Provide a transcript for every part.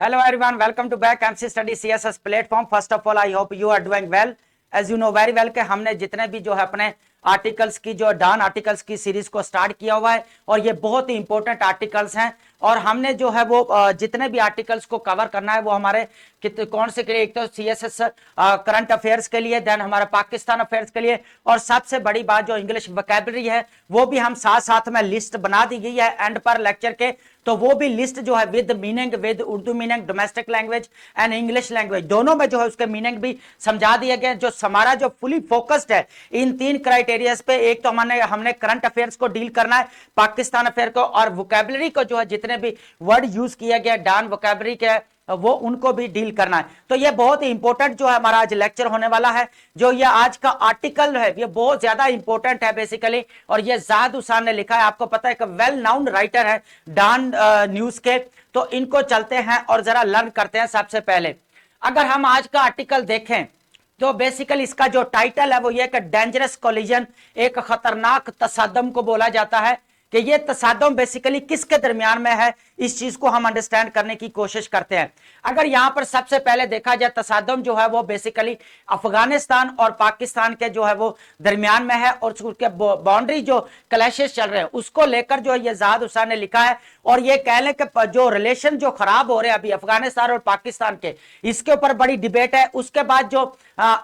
Hello everyone, welcome to back MC Study CSS platform. First of all, I hope you are doing well. As you know very well कि हमने जितने भी जो है अपने articles की जो डॉन आर्टिकल्स की सीरीज को स्टार्ट किया हुआ है और ये बहुत ही इंपॉर्टेंट आर्टिकल्स हैं और हमने जो है वो जितने भी आर्टिकल्स को कवर करना है वो हमारे कौन से के लिए, एक तो सीएसएस करंट अफेयर्स के लिए, देन हमारा पाकिस्तान अफेयर्स के लिए, और सबसे बड़ी बात जो इंग्लिश वोकैबुलरी है वो भी हम साथ साथ में लिस्ट बना दी गई है एंड पर लेक्चर के। तो वो भी लिस्ट जो है with meaning, with Urdu meaning, domestic language and English language दोनों में जो है उसके मीनिंग भी समझा दिए गए। जो हमारा जो फुली फोकस्ड है इन तीन क्राइटेरियाज पे, एक तो हमने करंट अफेयर्स को डील करना है, पाकिस्तान अफेयर को, और वोकैबुलरी को जो है जितने भी वर्ड यूज किया गया डॉन वोकैबुलरी के वो उनको भी डील करना है। तो ये बहुत ही इंपॉर्टेंट जो है हमारा आज लेक्चर होने वाला है। जो ये आज का आर्टिकल है ये बहुत ज्यादा इंपॉर्टेंट है बेसिकली, और ये जाहिद हुसैन ने लिखा है। आपको पता है कि वेल नाउन राइटर है डॉन न्यूज के। तो इनको चलते हैं और जरा लर्न करते हैं। सबसे पहले अगर हम आज का आर्टिकल देखें तो बेसिकली इसका जो टाइटल है वो ये कि डेंजरस कोलिजन, एक खतरनाक तसादम को बोला जाता है कि ये तसादम बेसिकली किसके दरमियान में है, इस चीज को हम अंडरस्टैंड करने की कोशिश करते हैं। अगर यहां पर सबसे पहले देखा जाए तसादम जो है वो बेसिकली अफगानिस्तान और पाकिस्तान के जो है वो दरमियान में है, और उसके बाउंड्री जो क्लैशेस चल रहे हैं उसको लेकर जो ये जाहिद हुसैन ने लिखा है। और ये कह लें कि जो रिलेशन जो खराब हो रहे हैं अभी अफगानिस्तान और पाकिस्तान के, इसके ऊपर बड़ी डिबेट है। उसके बाद जो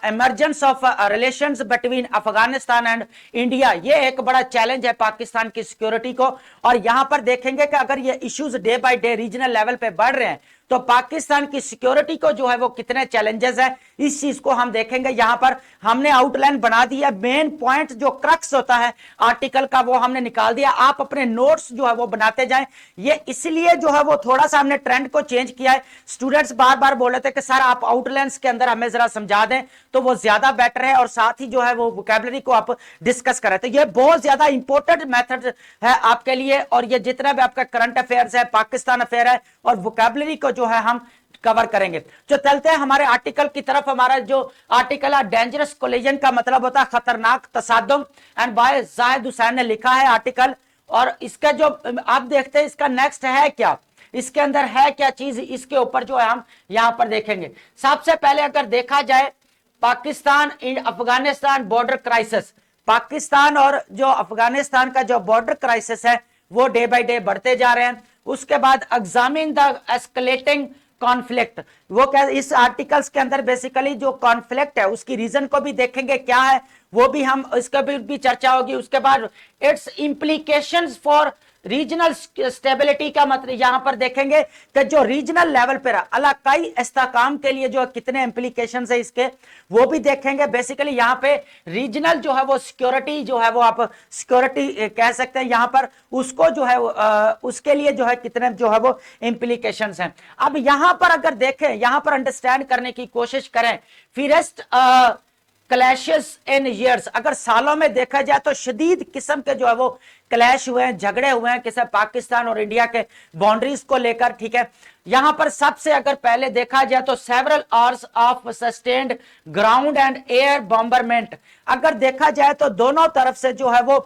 emergence of relations between Afghanistan and India, ये एक बड़ा चैलेंज है पाकिस्तान की सिक्योरिटी को। और यहां पर देखेंगे कि अगर ये issues day by day regional level पे बढ़ रहे हैं तो पाकिस्तान की सिक्योरिटी को जो है वो कितने चैलेंजेस है, इस चीज को हम देखेंगे। यहां पर हमने आउटलाइन बना दिया, मेन पॉइंट जो क्रक्स होता है आर्टिकल का वो हमने निकाल दिया। आप अपने नोट्स जो है वो बनाते जाएं। ये इसलिए जो है वो थोड़ा सा हमने ट्रेंड को चेंज किया है। स्टूडेंट्स बार बार बोल रहे थे कि सर आप आउटलाइंस के अंदर हमें जरा समझा दें, तो वो ज्यादा बेटर है, और साथ ही जो है वो वोकैबुलरी को आप डिस्कस करें। तो ये बहुत ज्यादा इंपॉर्टेंट मेथड है आपके लिए, और ये जितना भी आपका करंट अफेयर्स है, पाकिस्तान अफेयर है और वोकैबुलरी को जो है हम कवर करेंगे। जो चलते हैं हमारे आर्टिकल की तरफ। हमारा जो आर्टिकल है डेंजरस कोलिजन का मतलब होता है खतरनाक तसादम, एंड बाय जाहिद हुसैन ने लिखा है आर्टिकल। और इसका जो आप देखते हैं इसका नेक्स्ट है क्या, इसके अंदर है क्या चीज, इसके ऊपर जो है हम यहां पर देखेंगे। सबसे पहले अगर देखा जाए पाकिस्तान अफगानिस्तान बॉर्डर क्राइसिस, पाकिस्तान और जो अफगानिस्तान का जो बॉर्डर क्राइसिस है वो डे बाय डे बढ़ते जा रहे हैं। उसके बाद एग्जामिन द एस्केलेटिंग कॉन्फ्लिक्ट, वो क्या इस आर्टिकल्स के अंदर बेसिकली जो कॉन्फ्लिक्ट है उसकी रीजन को भी देखेंगे क्या है, वो भी हम इसका भी चर्चा होगी। उसके बाद it's implications for regional stability का मतलब यहां पर देखेंगे कि जो रीजनल लेवल पर इलाकाई इस्तेहकाम के लिए जो कितने इंप्लीकेशंस है इसके, वो भी देखेंगे। बेसिकली यहां पे रीजनल जो है वो सिक्योरिटी जो है वो आप सिक्योरिटी कह सकते हैं यहां पर, उसको जो है उसके लिए जो है कितने जो है वो इंप्लीकेशंस हैं। अब यहां पर अगर देखें, यहां पर अंडरस्टैंड करने की कोशिश करें, फिरेस्ट क्लैशेस इन ईयर्स, अगर सालों में देखा जाए तो शदीद किस्म के जो है वो क्लैश हुए हैं, झगड़े हुए हैं किसी पाकिस्तान और इंडिया के बाउंड्रीज को लेकर। ठीक है, यहां पर सबसे अगर पहले देखा जाए तो several hours of sustained ground and air bombardment, अगर देखा जाए तो दोनों तरफ से जो है वो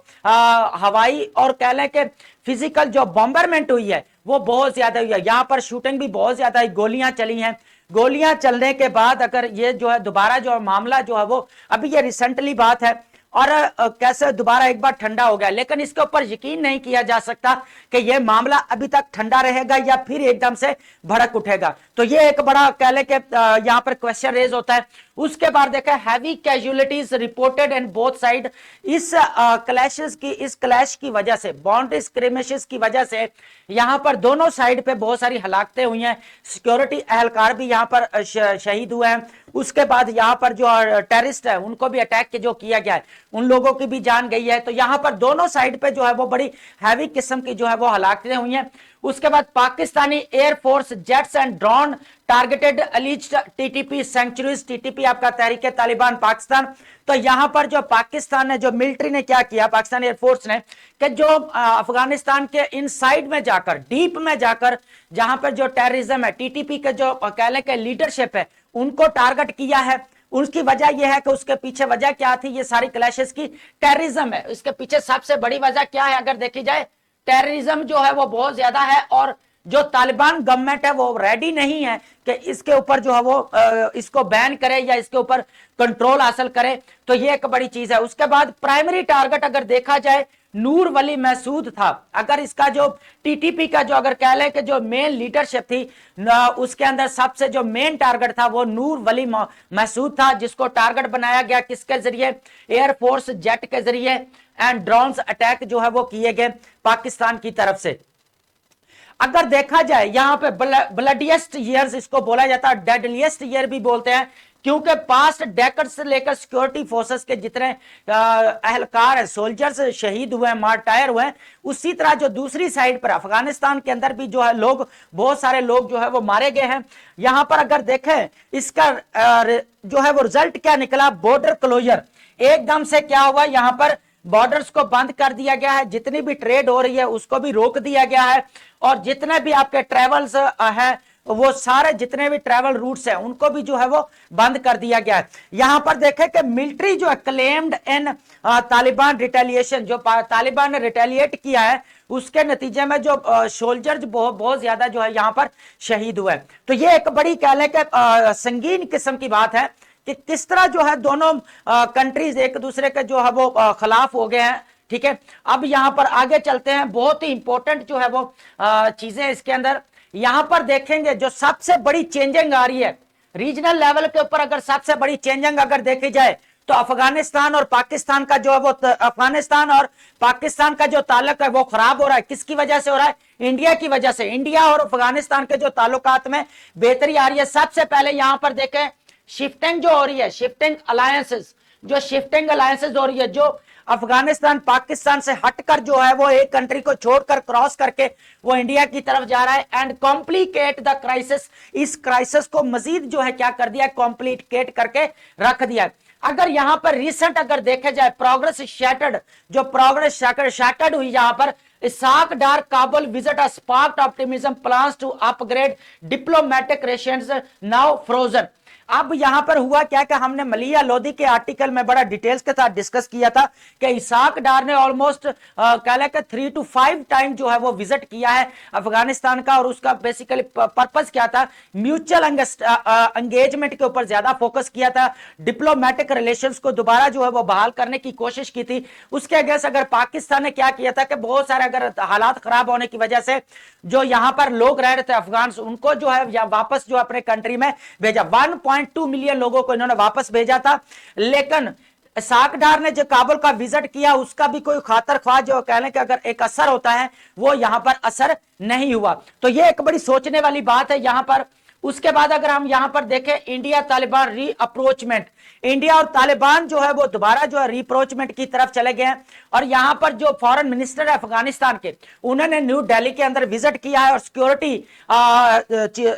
हवाई और कह लें कि फिजिकल जो बॉम्बरमेंट हुई है वो बहुत ज्यादा हुई है। यहां पर शूटिंग भी बहुत ज्यादा, गोलियां चली हैं। गोलियां चलने के बाद अगर ये जो है दोबारा जो मामला जो है वो अभी ये रिसेंटली बात है, और कैसे दोबारा एक बार ठंडा हो गया, लेकिन इसके ऊपर यकीन नहीं किया जा सकता कि यह मामला अभी तक ठंडा रहेगा या फिर एकदम से भड़क उठेगा। तो ये एक बड़ा कह ले कि यहां पर क्वेश्चन रेज होता है। उसके बाद देखा heavy casualties reported in both side, इस क्लैशेस की, इस क्लैश की वजह से, बाउंड्री स्क्रिमेशेस की वजह से यहां पर दोनों साइड पे बहुत सारी हलाकतें हुई हैं। सिक्योरिटी एहलकार भी यहां पर शहीद हुए हैं। उसके बाद यहां पर जो टेररिस्ट है उनको भी अटैक जो किया गया है, उन लोगों की भी जान गई है। तो यहां पर दोनों साइड पे जो है वो बड़ी हैवी किस्म की जो है वो हलाकतें हुई हैं। उसके बाद Pakistani air force jets and drone targeted alleged TTP sanctuaries, TTP आपका तहरीक तालिबान पाकिस्तान। तो यहां पर जो पाकिस्तान ने, जो मिलिट्री ने क्या किया, पाकिस्तान एयरफोर्स ने, कि जो अफगानिस्तान के इनसाइड में जाकर, डीप में जाकर, जहां पर जो टेररिज्म है, टीटीपी के जो कह लें कि लीडरशिप है, उनको टारगेट किया है। उसकी वजह यह है कि उसके पीछे वजह क्या थी, ये सारी क्लैशेस की टेररिज्म है। इसके पीछे सबसे बड़ी वजह क्या है अगर देखी जाए, टेररिज्म जो है वो बहुत ज्यादा है। और जो तालिबान गवर्नमेंट है वो रेडी नहीं है कि इसके ऊपर जो है वो इसको बैन करे या इसके ऊपर कंट्रोल हासिल करे। तो ये एक बड़ी चीज है। उसके बाद प्राइमरी टारगेट अगर देखा जाए नूर वली महसूद था। अगर इसका जो टीटीपी का जो अगर कह लें कि जो मेन लीडरशिप थी उसके अंदर सबसे जो मेन टारगेट था वो नूर वली महसूद था, जिसको टारगेट बनाया गया किसके जरिए, एयरफोर्स जेट के जरिए एंड ड्रोन्स अटैक जो है वो किए गए पाकिस्तान की तरफ से। अगर देखा जाए यहां पे ब्लडिएस्ट ईयर्स इसको बोला जाता है, डेडलिएस्ट ईयर भी बोलते हैं, क्योंकि पास्ट डेकेड से लेकर सिक्योरिटी फोर्सेस के जितने अहलकार हैं, सोल्जर्स शहीद हुए हैं, मार्टायर हुए हैं, उसी तरह जो दूसरी साइड पर अफगानिस्तान के अंदर भी जो है लोग, बहुत सारे लोग जो है वो मारे गए हैं। यहां पर अगर देखें इसका जो है वो रिजल्ट क्या निकला, बॉर्डर क्लोजर। एकदम से क्या हुआ, यहां पर बॉर्डर्स को बंद कर दिया गया है, जितनी भी ट्रेड हो रही है उसको भी रोक दिया गया है, और जितने भी आपके ट्रेवल्स हैं वो सारे जितने भी ट्रैवल रूट्स हैं उनको भी जो है वो बंद कर दिया गया है। यहां पर देखें कि मिलिट्री जो है क्लेम्ड इन तालिबान रिटेलिएशन, जो तालिबान ने रिटेलिएट किया है उसके नतीजे में जो सोल्जर्स बहुत ज्यादा जो है यहां पर शहीद हुए। तो ये एक बड़ी कह लें कि संगीन किस्म की बात है कि किस तरह जो है दोनों कंट्रीज एक दूसरे के जो है वो खिलाफ हो गए हैं। ठीक है, अब यहां पर आगे चलते हैं। बहुत ही इंपॉर्टेंट जो है वो चीजें इसके अंदर यहां पर देखेंगे। जो सबसे बड़ी चेंजिंग आ रही है रीजनल लेवल के ऊपर, अगर सबसे बड़ी चेंजिंग अगर देखी जाए तो अफगानिस्तान और पाकिस्तान का जो है वो अफगानिस्तान और पाकिस्तान का जो ताल्लुक है वो खराब हो रहा है। किसकी वजह से हो रहा है? इंडिया की वजह से। इंडिया और अफगानिस्तान के जो ताल्लुकात में बेहतरी आ रही है। सबसे पहले यहां पर देखें शिफ्टिंग जो हो रही है, शिफ्टिंग अलायंसेस, जो शिफ्टिंग अलायंसेस हो रही है, जो अफगानिस्तान पाकिस्तान से हटकर जो है वो एक कंट्री को छोड़कर क्रॉस करके वो इंडिया की तरफ जा रहा है एंड कॉम्प्लिकेट द क्राइसिस। इस क्राइसिस को मजीद जो है क्या कर दिया, कॉम्प्लिकेट करके रख दिया। अगर यहां पर रिसेंट अगर देखा जाए प्रोग्रेस शैटर्ड, जो प्रोग्रेस शैटर्ड हुई यहां पर, Ishaq Dar Kabul visit a sparked optimism, plans to upgrade diplomatic relations now frozen. अब यहां पर हुआ क्या कि हमने मलिया लोधी के आर्टिकल में बड़ा डिटेल्स के साथ डिस्कस किया था कि इसाक डार ने ऑलमोस्ट कह लें कि 3 to 5 टाइम जो है वो विजिट किया है अफगानिस्तान का, और उसका बेसिकली पर्पस क्या था, म्यूचुअल एंगेजमेंट के ऊपर ज्यादा फोकस किया था, डिप्लोमेटिक रिलेशंस को दोबारा जो है वो बहाल करने की कोशिश की थी। उसके अगेंस्ट अगर पाकिस्तान ने क्या किया था कि बहुत सारे अगर हालात खराब होने की वजह से जो यहां पर लोग रह रहे थे अफगान, उनको जो है वापस जो अपने कंट्री में भेजा। 1.2 मिलियन लोगों को इन्होंने वापस भेजा था। लेकिन इसाक डार ने जो काबुल का विजिट किया उसका भी कोई खातर ख्वाह जो कहने का अगर एक असर होता है वो यहां पर असर नहीं हुआ। तो ये एक बड़ी सोचने वाली बात है यहां पर। उसके बाद अगर हम यहां पर देखें इंडिया तालिबान री अप्रोचमेंट, इंडिया और तालिबान जो है वो दोबारा जो है रीअप्रोचमेंट की तरफ चले गए हैं। और यहां पर जो फॉरेन मिनिस्टर है अफगानिस्तान के, उन्होंने न्यू दिल्ली के अंदर विजिट किया है और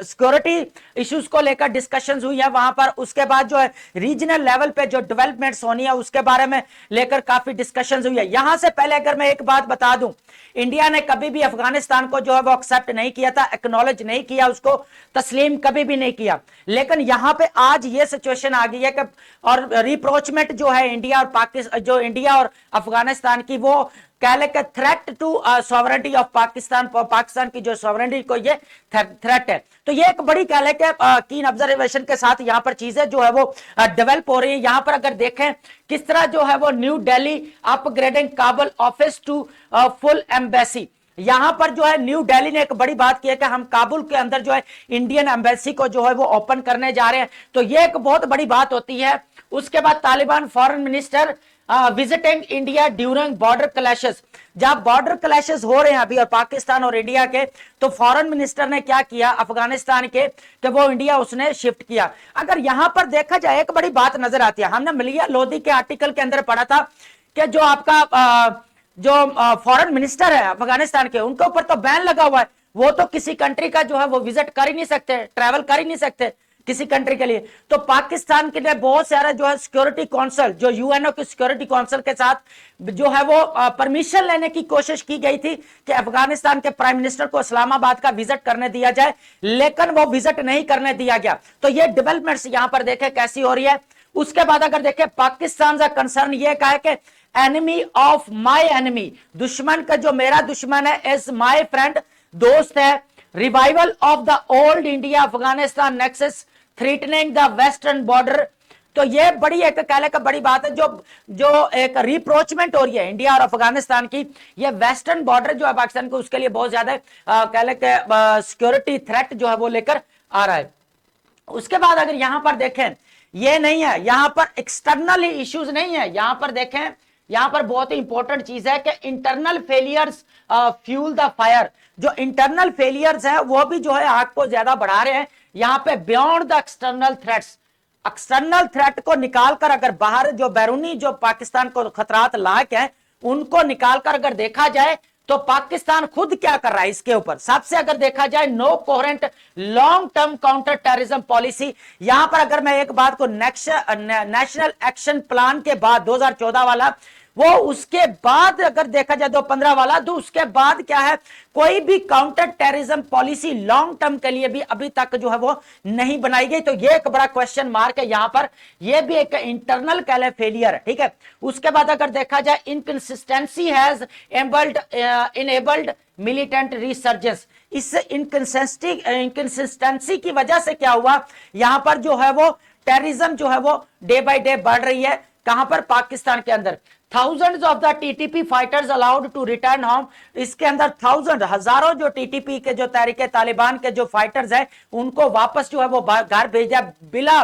सिक्योरिटी इश्यूज को लेकर डिस्कशंस हुई है वहां पर। उसके बाद जो है रीजनल लेवल पे जो डेवलपमेंट्स होनी है उसके बारे में लेकर काफी डिस्कशंस हुई है। यहां से पहले अगर मैं एक बात बता दूं, इंडिया ने कभी भी अफगानिस्तान को जो है वो एक्सेप्ट नहीं किया था, एक्नॉलेज नहीं किया, उसको तस्लीम कभी भी नहीं किया। लेकिन यहां पे आज ये सिचुएशन आ गई है कि और रिप्रोचमेंट जो है इंडिया और पाकिस्तान, जो इंडिया और अफगानिस्तान की, वो कह ले कि threat to sovereignty of Pakistan, Pakistan की जो सॉवरेनिटी को ये थ्रेट है। तो ये एक बड़ी कह ले कि कीन ऑब्जर्वेशन के साथ यहां पर चीजें जो है वो डेवलप हो रही है। यहां पर अगर देखें किस तरह जो है वो new Delhi upgrading Kabul office to full embassy, यहां पर जो है न्यू दिल्ली ने एक बड़ी बात की है कि हम काबुल के अंदर जो है इंडियन एम्बेसी को जो है वो ओपन करने जा रहे हैं। तो ये एक बहुत बड़ी बात होती है। उसके बाद Taliban foreign minister visiting India during border clashes, जब बॉर्डर क्लैशेस हो रहे हैं अभी और पाकिस्तान और इंडिया के, तो फॉरेन मिनिस्टर ने क्या किया अफगानिस्तान के कि वो इंडिया उसने शिफ्ट किया। अगर यहां पर देखा जाए एक बड़ी बात नजर आती है, हमने मलिया लोधी के आर्टिकल के अंदर पढ़ा था कि जो आपका जो फॉरेन मिनिस्टर है अफगानिस्तान के, उनके ऊपर तो बैन लगा हुआ है, वो तो किसी कंट्री का जो है वो विजिट कर ही नहीं सकते, ट्रैवल कर ही नहीं सकते किसी कंट्री के लिए। तो पाकिस्तान के लिए बहुत सारा जो है सिक्योरिटी काउंसिल, जो यूएनओ की सिक्योरिटी काउंसिल के साथ जो है वो परमिशन लेने की कोशिश की गई थी कि अफगानिस्तान के प्राइम मिनिस्टर को इस्लामाबाद का विजिट करने दिया जाए, लेकिन वो विजिट नहीं करने दिया गया। तो ये डेवलपमेंट्स यहां पर देखें कैसी हो रही है। उसके बाद अगर देखें पाकिस्तान का कंसर्न ये कहा है कि एनिमी ऑफ माई एनिमी, दुश्मन का जो मेरा दुश्मन है, इज माई फ्रेंड, दोस्त है। Revival of the old India Afghanistan nexus threatening the western border. तो ये बड़ी एक कहने का बड़ी बात है, जो जो एक रिप्रोचमेंट हो रही है इंडिया और अफगानिस्तान की, ये वेस्टर्न बॉर्डर जो है पाकिस्तान को, उसके लिए बहुत ज्यादा कहने के सिक्योरिटी थ्रेट जो है वो लेकर आ रहा है। उसके बाद अगर यहां पर देखें, ये नहीं है, यहां पर एक्सटर्नल इश्यूज नहीं है, यहां पर देखें, यहां पर बहुत ही इंपॉर्टेंट चीज है कि internal failures fuel the fire. जो इंटरनल फेलियर्स है वो भी जो है आग को ज्यादा बढ़ा रहे हैं। यहां पे beyond the external threats, external threat को निकालकर अगर बाहर जो बैरूनी जो पाकिस्तान को खतरात लायक है उनको निकालकर अगर देखा जाए तो पाकिस्तान खुद क्या कर रहा है इसके ऊपर। सबसे अगर देखा जाए, no coherent long term counter terrorism policy. यहां पर अगर मैं एक बात को नेशनल एक्शन प्लान के बाद 2014 वाला, वो उसके बाद अगर देखा जाए 2015 वाला, तो उसके बाद क्या है, कोई भी counter terrorism policy long term के लिए भी अभी तक जो है वो नहीं बनाई गई। तो ये एक बड़ा क्वेश्चन मार्क है यहां पर, ये भी एक इंटरनल कह ले फेलियर है, ठीक है। उसके बाद अगर देखा जाए, inconsistency has enabled militant resurgence. इस इनकंसिस्टेंसी की वजह से क्या हुआ, यहां पर जो है वो टेररिज्म जो है वो डे बाय डे बढ़ रही है। कहां पर, पाकिस्तान के अंदर। Thousands of the TTP fighters allowed to return home. इसके अंदर थाउजेंड, हजारों जो टीटीपी के जो तहरीके तालिबान के जो फाइटर्स हैं उनको वापस जो है वो घर भेजा बिला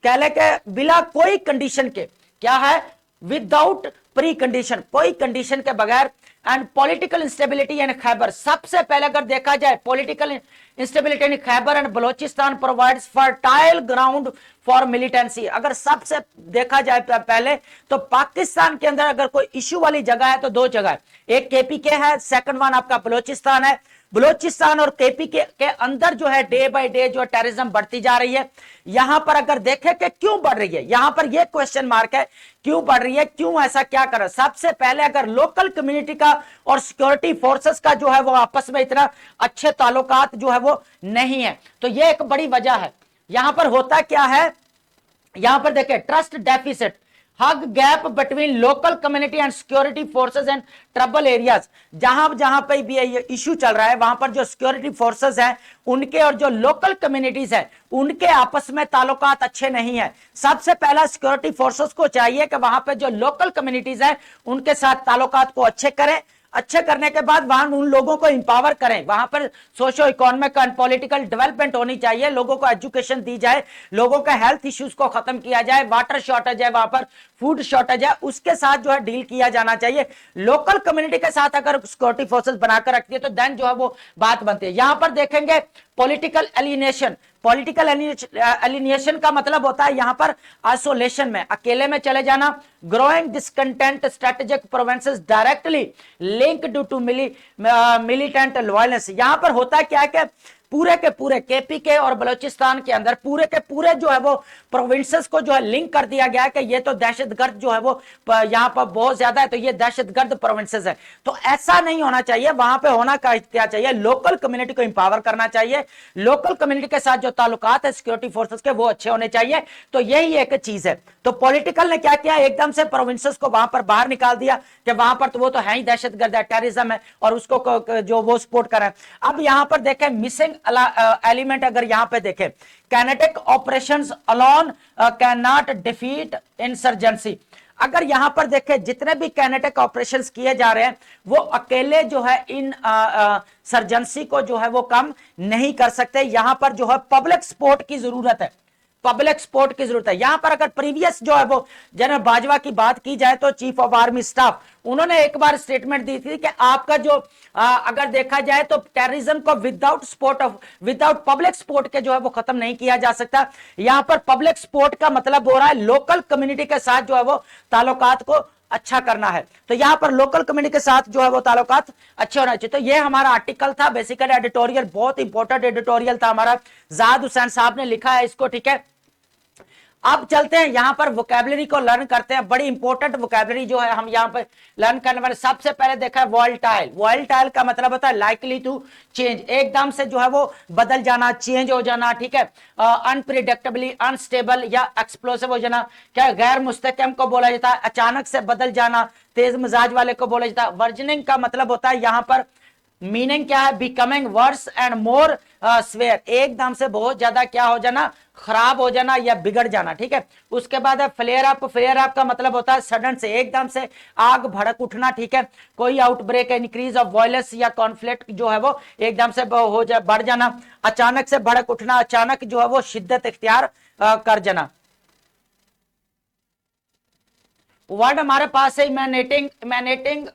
कहले के, बिला कोई कंडीशन के। क्या है, विदाउट प्री कंडीशन, कोई कंडीशन के बगैर। एंड पॉलिटिकल इंस्टेबिलिटी इन खैबर। सबसे पहले अगर देखा जाए, political instability in Khyber and Balochistan provides fertile ground for militancy. अगर सबसे देखा जाए पहले तो पाकिस्तान के अंदर अगर कोई इश्यू वाली जगह है तो दो जगह है, एक केपीके है, सेकंड वन आपका बलोचिस्तान है। बलोचिस्तान और केपीके के अंदर जो है डे बाय डे जो टेररिज्म बढ़ती जा रही है। यहां पर अगर देखें कि क्यों बढ़ रही है, यहां पर यह क्वेश्चन मार्क है, क्यों बढ़ रही है, क्यों ऐसा क्या कर रहा है। सबसे पहले अगर लोकल कम्युनिटी का और सिक्योरिटी फोर्सेस का जो है वो आपस में इतना अच्छे ताल्लुकात जो है वो नहीं है, तो यह एक बड़ी वजह है। यहां पर होता क्या है, यहां पर देखें, trust deficit, hug gap between local community and security forces and trouble areas. जहां जहां पे भी ये इश्यू चल रहा है वहां पर जो सिक्योरिटी फोर्सेस हैं उनके और जो लोकल कम्युनिटीज हैं उनके आपस में ताल्लुकात अच्छे नहीं है। सबसे पहला सिक्योरिटी फोर्सेस को चाहिए कि वहां पे जो लोकल कम्युनिटीज हैं उनके साथ ताल्लुकात को अच्छे करें। अच्छे करने के बाद वहां उन लोगों को इंपावर करें, वहां पर socio economic and political development होनी चाहिए, लोगों को एजुकेशन दी जाए, लोगों के हेल्थ इश्यूज को खत्म किया जाए, वाटर शॉर्टेज है वहां पर, फूड शॉर्टेज है, उसके साथ जो है डील किया जाना चाहिए। लोकल कम्युनिटी के साथ अगर सिक्योरिटी फोर्सेस बनाकर रखती है तो देन जो है वो बात बनती है। यहां पर देखेंगे पॉलिटिकल एलिनेशन। पॉलिटिकल एलिनेशन का मतलब होता है यहां पर आइसोलेशन में, अकेले में चले जाना। Growing discontent strategic provinces directly linked to militant violence. यहां पर होता क्या है कि पूरे के पूरे केपीके और बलूचिस्तान के अंदर पूरे के पूरे जो है वो प्रोविंसेस को जो है लिंक कर दिया गया है कि ये तो दहशतगर्द जो है वो यहां पर बहुत ज्यादा है, तो ये दहशतगर्द प्रोविंसेस है। तो ऐसा नहीं होना चाहिए, वहां पे होना क्या चाहिए, लोकल कम्युनिटी को इंपावर करना चाहिए, लोकल कम्युनिटी के साथ जो ताल्लुकात है सिक्योरिटी फोर्सेस के वो अच्छे होने चाहिए। तो यही एक चीज है। तो पॉलिटिकल ने क्या किया, एकदम से प्रोविंसेस को वहां पर बाहर निकाल दिया कि वहां पर तो वो तो है ही दहशतगर्द है, टेररिज्म है, और उसको जो वो सपोर्ट कर रहे हैं। अब यहां पर देखें मिसिंग एलिमेंट, अगर यहां पे देखें, kinetic operations alone can not defeat insurgency. अगर यहां पर देखें जितने भी काइनेटिक ऑपरेशंस किए जा रहे हैं वो अकेले जो है इन सर्जेंसी को जो है वो कम नहीं कर सकते। यहां पर जो है पब्लिक सपोर्ट की जरूरत है, पब्लिक सपोर्ट की जरूरत है। यहां पर अगर प्रीवियस जो है वो जनरल बाजवा की बात की जाए तो चीफ ऑफ आर्मी स्टाफ, उन्होंने एक बार स्टेटमेंट दी थी कि आपका जो अगर देखा जाए तो टेररिज्म को विदाउट पब्लिक सपोर्ट के जो है वो खत्म नहीं किया जा सकता। यहां पर पब्लिक सपोर्ट का मतलब हो रहा है लोकल कम्युनिटी के साथ जो है वो ताल्लुकात को अच्छा करना है। तो यहां पर लोकल कम्युनिटी के साथ जो है वो ताल्लुकात अच्छे होना चाहिए। तो ये हमारा आर्टिकल था, बेसिकली एडिटोरियल, बहुत इंपॉर्टेंट एडिटोरियल था हमारा, जाद हुसैन साहब ने लिखा है इसको, ठीक है। अब चलते हैं यहां पर वोकैबुलरी को लर्न करते हैं। बड़ी इंपॉर्टेंट वोकैबुलरी जो है हम यहां पर लर्न करने वाले। सबसे पहले देखा है वॉलटाइल। वॉलटाइल का मतलब होता है लाइकली टू चेंज, एकदम से जो है वो बदल जाना, चेंज हो जाना, ठीक है। अनप्रिडिक्टेबली, अनस्टेबल या एक्सप्लोसिव हो जाना। क्या गैर मुस्तहकम को बोला जाता है, अचानक से बदल जाना, तेज मिजाज वाले को बोला जाता है। वर्जनिंग का मतलब होता है यहां पर मीनिंग क्या है, becoming worse and more severe, एकदम से बहुत ज्यादा क्या हो जाना, खराब हो जाना या बिगड़ जाना, ठीक है। उसके बाद है फ्लेयर अप, फ्लेयर अप का मतलब होता है सडन से, एकदम से आग भड़क उठना, ठीक है। कोई आउटब्रेक, इंक्रीज ऑफ वायलेंस या कॉन्फ्लिक्ट जो है वो एकदम से बढ़ जाना, अचानक से भड़क उठना, अचानक जो है वो शिद्दत इख्तियार कर जाना। वर्ड हमारे पास है इमेनेटिंग, इमेनेटिंग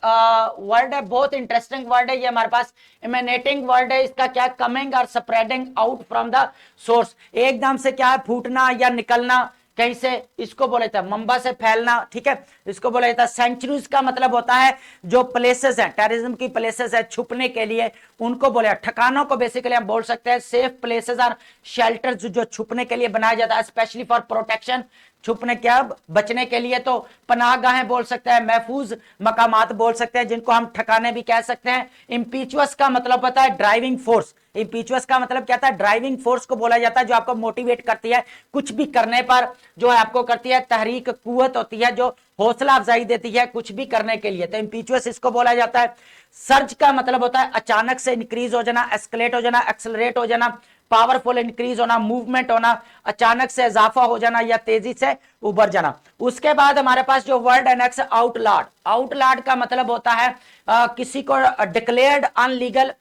वर्ड है, बहुत इंटरेस्टिंग वर्ड है ये हमारे पास। इमेनेटिंग वर्ड है, इसका क्या, कमिंग और spreading out from the source, एकदम से क्या है, फूटना या निकलना कहीं से, इसको बोला जाता है मंबा से फैलना, ठीक है, इसको बोला जाता है। सेंचुरीज का मतलब होता है जो प्लेसेस हैं, टेररिज्म की प्लेसेस है छुपने के लिए, उनको बोले, ठिकानों को बेसिकली हम बोल सकते हैं सेफ प्लेसेस और शेल्टर्स जो छुपने के लिए बनाया जाता है, स्पेशली फॉर प्रोटेक्शन, छुपने क्या, बचने के लिए, तो पनाहगाहें बोल सकते हैं, महफूज मकामात बोल सकते हैं, जिनको हम ठिकाने भी कह सकते हैं। इम्पीचुअस का मतलब होता है ड्राइविंग फोर्स, इम्पीचुअस का मतलब क्या था, ड्राइविंग फोर्स को बोला जाता है जो आपको मोटिवेट करती है कुछ भी करने पर, जो है आपको करती है तहरीक, कुव्वत होती है जो हौसला अफजाई देती है कुछ भी करने के लिए, तो इम्पीचुअस इसको बोला जाता है। सर्ज का मतलब होता है अचानक से इंक्रीज हो जाना, एस्केलेट हो जाना, एक्सेलरेट हो जाना, पावरफुल इंक्रीज होना, मूवमेंट होना, अचानक से इजाफा हो जाना या तेजी से उभर जाना। उसके बाद हमारे पास जो वर्ड है नेक्स्ट, आउटलाड, आउटलाड का मतलब होता है किसी को declared illegal,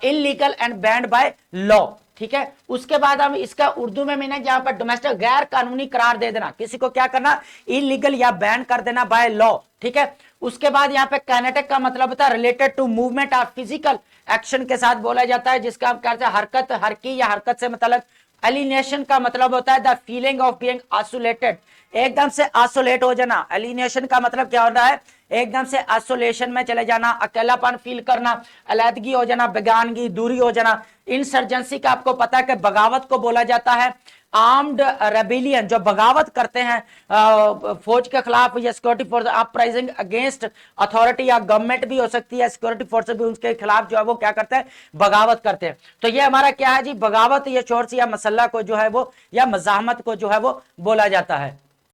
illegal and band by law, ठीक है। उसके बाद हम इसका उर्दू में मीनिंग जहां पर डोमेस्टिक, गैर कानूनी करार दे देना, किसी को क्या करना, इलीगल या बैन कर देना बाय लॉ, ठीक है। उसके बाद यहाँ पे काइनेटिक का मतलब होता है रिलेटेड टू मूवमेंट और फिजिकल एक्शन के साथ बोला जाता है, जिसका हम कहते हैं हरकत, हरकी या हरकत से मतलब। एलिनेशन का मतलब होता है the feeling of being isolated, एकदम से आइसोलेट हो जाना। एलिनेशन का मतलब क्या होता है, एकदम से आइसोलेशन में चले जाना, अकेलापन फील करना, अलहदगी हो जाना, बेगानगी, दूरी हो जाना। इंसर्जेंसी का आपको पता है कि बगावत को बोला जाता है। आर्म्ड रेबिलियन, जो बगावत करते हैं फौज के खिलाफ या security force, uprising against authority या गवर्नमेंट भी हो सकती है, सिक्योरिटी फोर्स भी उसके खिलाफ जो है वो क्या करते हैं, बगावत करते हैं। तो ये हमारा क्या है जी, बगावत या शोर या मसल्ला को जो है वो या मजाहमत को जो है वो बोला जाता है।